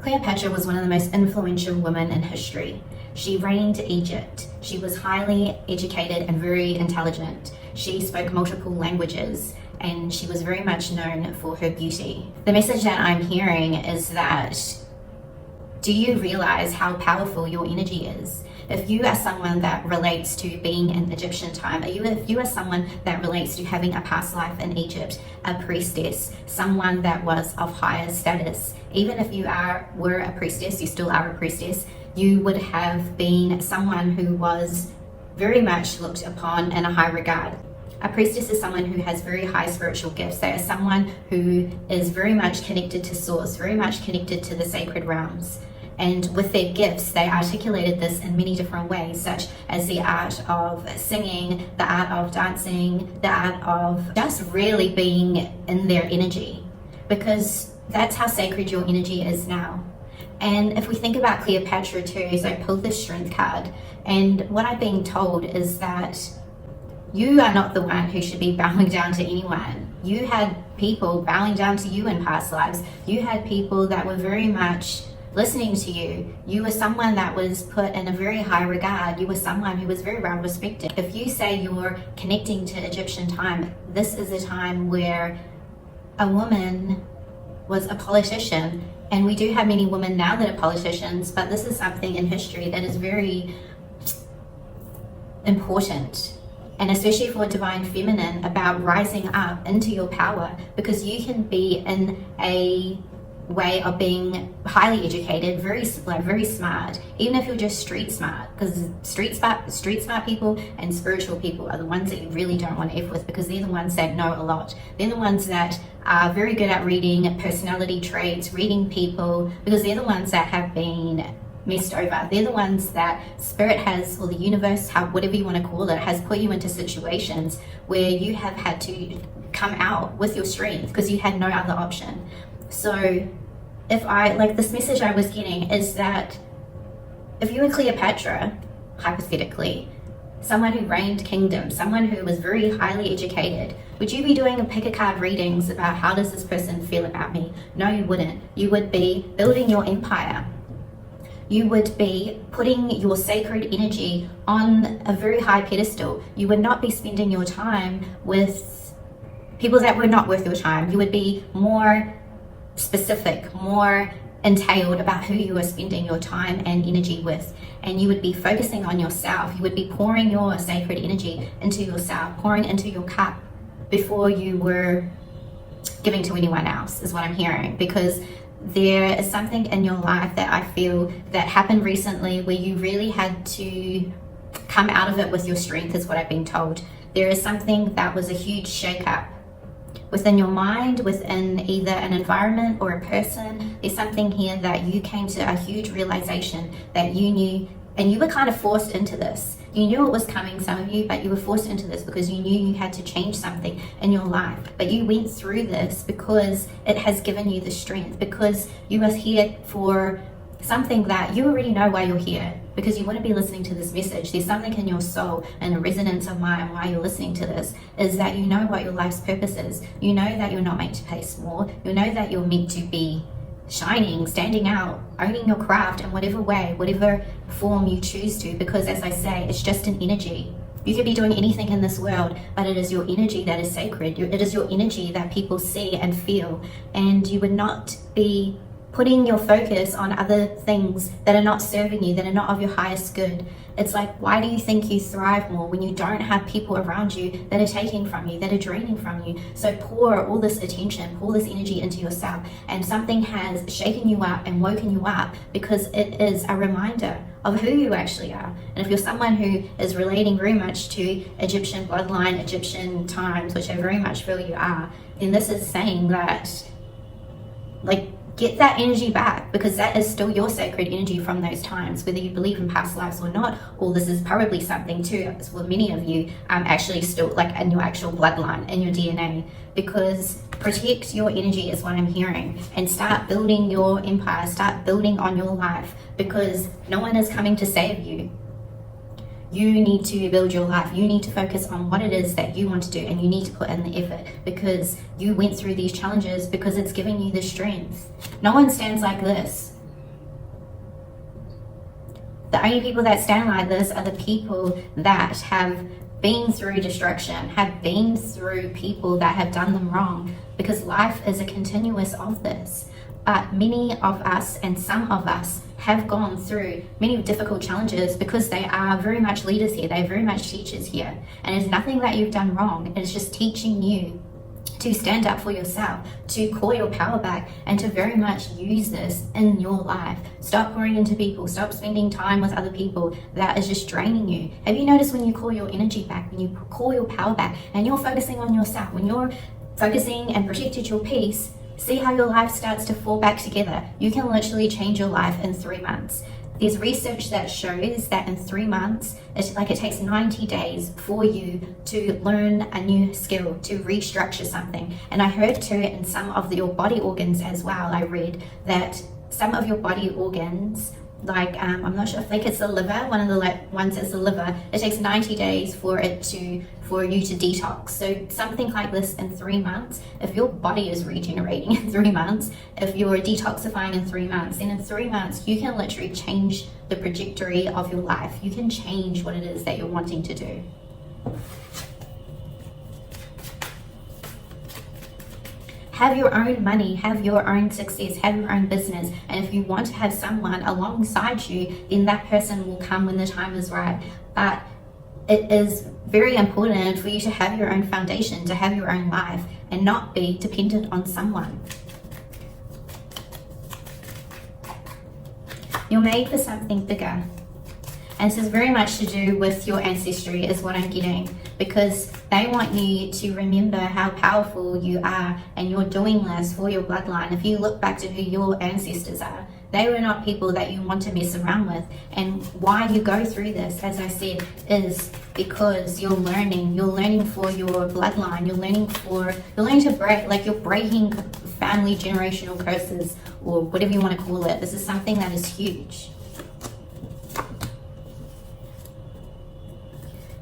Cleopatra was one of the most influential women in history. She reigned Egypt. She was highly educated and very intelligent. She spoke multiple languages and she was very much known for her beauty. The message that I'm hearing is that, do you realize how powerful your energy is? If you are someone that relates to being in Egyptian time, if you are someone that relates to having a past life in Egypt, a priestess, someone that was of higher status, even if you were a priestess, you still are a priestess, you would have been someone who was very much looked upon in a high regard. A priestess is someone who has very high spiritual gifts. They are someone who is very much connected to source, very much connected to the sacred realms. And with their gifts, they articulated this in many different ways, such as the art of singing, the art of dancing, the art of just really being in their energy, because that's how sacred your energy is now. And if we think about Cleopatra too, so I pulled this strength card, and what I'm being told is that you are not the one who should be bowing down to anyone. You had people bowing down to you in past lives. You had people that were very much listening to you. You were someone that was put in a very high regard. You were someone who was very well respected. If you say you're connecting to Egyptian time, this is a time where a woman was a politician, and we do have many women now that are politicians, but this is something in history that is very important, and especially for divine feminine, about rising up into your power, because you can be in a way of being highly educated, very smart, even if you're just street smart, because street smart people and spiritual people are the ones that you really don't want to F with, because they're the ones that know a lot. They're the ones that are very good at reading personality traits, reading people, because they're the ones that have been messed over. They're the ones that spirit has, or the universe, whatever you want to call it, has put you into situations where you have had to come out with your strength because you had no other option. So this message I was getting is that if you were Cleopatra, hypothetically, someone who reigned kingdoms, someone who was very highly educated, would you be doing pick-a-card readings about how does this person feel about me? No, you wouldn't. You would be building your empire. You would be putting your sacred energy on a very high pedestal. You would not be spending your time with people that were not worth your time. You would be more specific, more entailed about who you are spending your time and energy with, and you would be focusing on yourself. You would be pouring your sacred energy into yourself, pouring into your cup before you were giving to anyone else, is what I'm hearing, because there is something in your life that I feel that happened recently where you really had to come out of it with your strength, is what I've been told. There is something that was a huge shake-up within your mind, within either an environment or a person. There's something here that you came to a huge realization that you knew, and you were kind of forced into this. You knew it was coming, some of you, but you were forced into this because you knew you had to change something in your life. But you went through this because it has given you the strength, because you are here for something that you already know why you're here, because you wouldn't be listening to this message. There's something in your soul and the resonance of mind why you're listening to this is that you know what your life's purpose is. You know that you're not meant to play small. You know that you're meant to be shining, standing out, owning your craft in whatever way, whatever form you choose to, because as I say, it's just an energy. You could be doing anything in this world, but it is your energy that is sacred. It is your energy that people see and feel, and you would not be putting your focus on other things that are not serving you, that are not of your highest good. It's like, why do you think you thrive more when you don't have people around you that are taking from you, that are draining from you? So pour all this attention, pour this energy into yourself, and something has shaken you up and woken you up, because it is a reminder of who you actually are. And if you're someone who is relating very much to Egyptian bloodline, Egyptian times, which I very much feel you are, then this is saying that, get that energy back, because that is still your sacred energy from those times, whether you believe in past lives or not. Or this is probably something too, for many of you, actually still in your actual bloodline, in your DNA, because protect your energy is what I'm hearing, and start building your empire, start building on your life, because no one is coming to save you. You need to build your life. You need to focus on what it is that you want to do, and you need to put in the effort, because you went through these challenges, because it's giving you the strength. No one stands like this. The only people that stand like this are the people that have been through destruction, have been through people that have done them wrong, because life is a continuous of this. But many of us, and some of us, have gone through many difficult challenges because they are very much leaders here, they're very much teachers here. And it's nothing that you've done wrong, it's just teaching you to stand up for yourself, to call your power back, and to very much use this in your life. Stop pouring into people, stop spending time with other people that is just draining you. Have you noticed when you call your energy back, when you call your power back, and you're focusing on yourself, when you're focusing and protected your peace, see how your life starts to fall back together. You can literally change your life in 3 months. There's research that shows that in 3 months, it takes 90 days for you to learn a new skill, to restructure something. And I heard too in some of your body organs as well, I read that some of your body organs, like I'm not sure, I think it's the liver, one of the ones is the liver, it takes 90 days for you to detox. So something like this in 3 months, if your body is regenerating in 3 months, if you're detoxifying in 3 months, then in 3 months you can literally change the trajectory of your life. You can change what it is that you're wanting to do. Have your own money, have your own success, have your own business. And if you want to have someone alongside you, then that person will come when the time is right. But it is very important for you to have your own foundation, to have your own life, and not be dependent on someone. You're made for something bigger. And this is very much to do with your ancestry, is what I'm getting, because they want you to remember how powerful you are, and you're doing this for your bloodline. If you look back to who your ancestors are, they were not people that you want to mess around with. And why you go through this, as I said, is because you're learning for your bloodline, you're learning to break, like you're breaking family generational curses, or whatever you want to call it. This is something that is huge.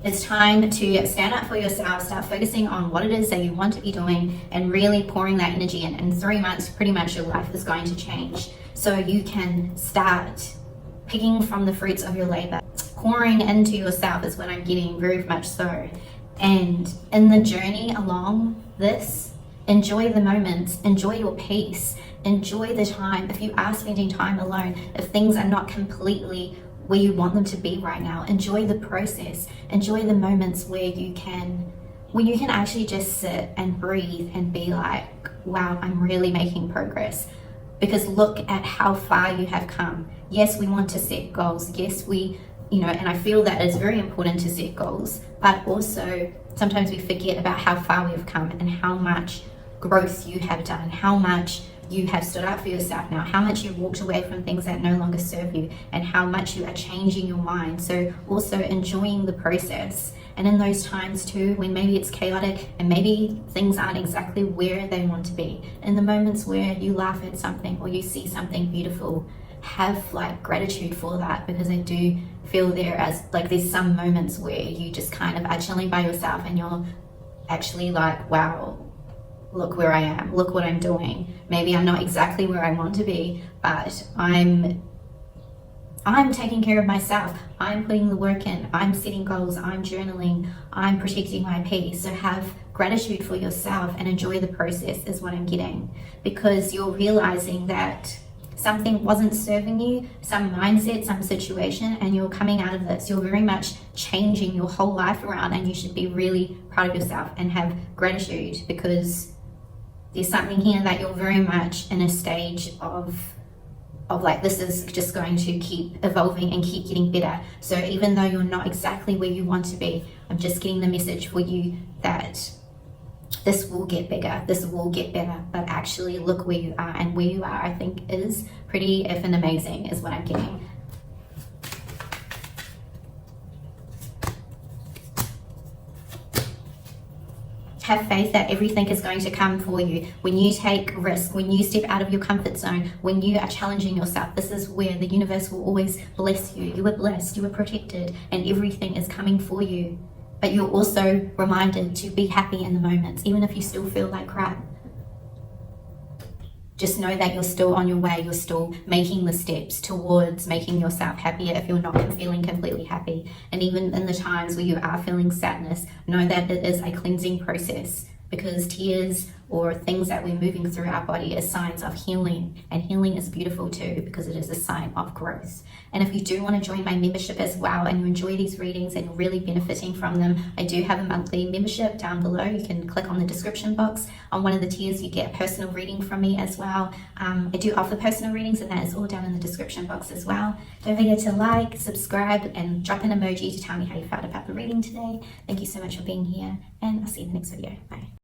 It's time to stand up for yourself, start focusing on what it is that you want to be doing, and really pouring that energy in. In 3 months, pretty much your life is going to change. So you can start picking from the fruits of your labor. Pouring into yourself is what I'm getting, very much so. And in the journey along this, enjoy the moments, enjoy your peace, enjoy the time. If you are spending time alone, if things are not completely where you want them to be right now, enjoy the process, enjoy the moments where you can actually just sit and breathe and be like, wow, I'm really making progress. Because look at how far you have come. Yes, we want to set goals. Yes, and I feel that it's very important to set goals, but also sometimes we forget about how far we've come and how much growth you have done, how much you have stood up for yourself now, how much you've walked away from things that no longer serve you, and how much you are changing your mind. So also enjoying the process. And in those times too, when maybe it's chaotic and maybe things aren't exactly where they want to be, in the moments where you laugh at something or you see something beautiful, have like gratitude for that, because I do feel there's some moments where you just kind of are chilling by yourself and you're actually like, wow, look where I am, look what I'm doing. Maybe I'm not exactly where I want to be, but I'm taking care of myself. I'm putting the work in. I'm setting goals. I'm journaling. I'm protecting my peace. So have gratitude for yourself and enjoy the process is what I'm getting, because you're realizing that something wasn't serving you, some mindset, some situation, and you're coming out of this. You're very much changing your whole life around, and you should be really proud of yourself and have gratitude, because there's something here that you're very much in a stage of like, this is just going to keep evolving and keep getting better. So even though you're not exactly where you want to be, I'm just getting the message for you that this will get bigger, this will get better. But actually look where you are, and where you are, I think, is pretty effing amazing is what I'm getting. Have faith that everything is going to come for you. When you take risk, when you step out of your comfort zone, when you are challenging yourself, this is where the universe will always bless you. You are blessed, you are protected, and everything is coming for you. But you're also reminded to be happy in the moments, even if you still feel like crap. just know that you're still on your way. You're still making the steps towards making yourself happier if you're not feeling completely happy. And even in the times where you are feeling sadness, know that it is a cleansing process, because tears or things that we're moving through our body is signs of healing, and healing is beautiful too, because it is a sign of growth. And if you do want to join my membership as well, and you enjoy these readings and you're really benefiting from them, I do have a monthly membership down below. You can click on the description box. On one of the tiers you get a personal reading from me as well. I do offer personal readings, and that is all down in the description box as well. Don't forget to like, subscribe, and drop an emoji to tell me how you felt about the reading today. Thank you so much for being here, and I'll see you in the next video. Bye.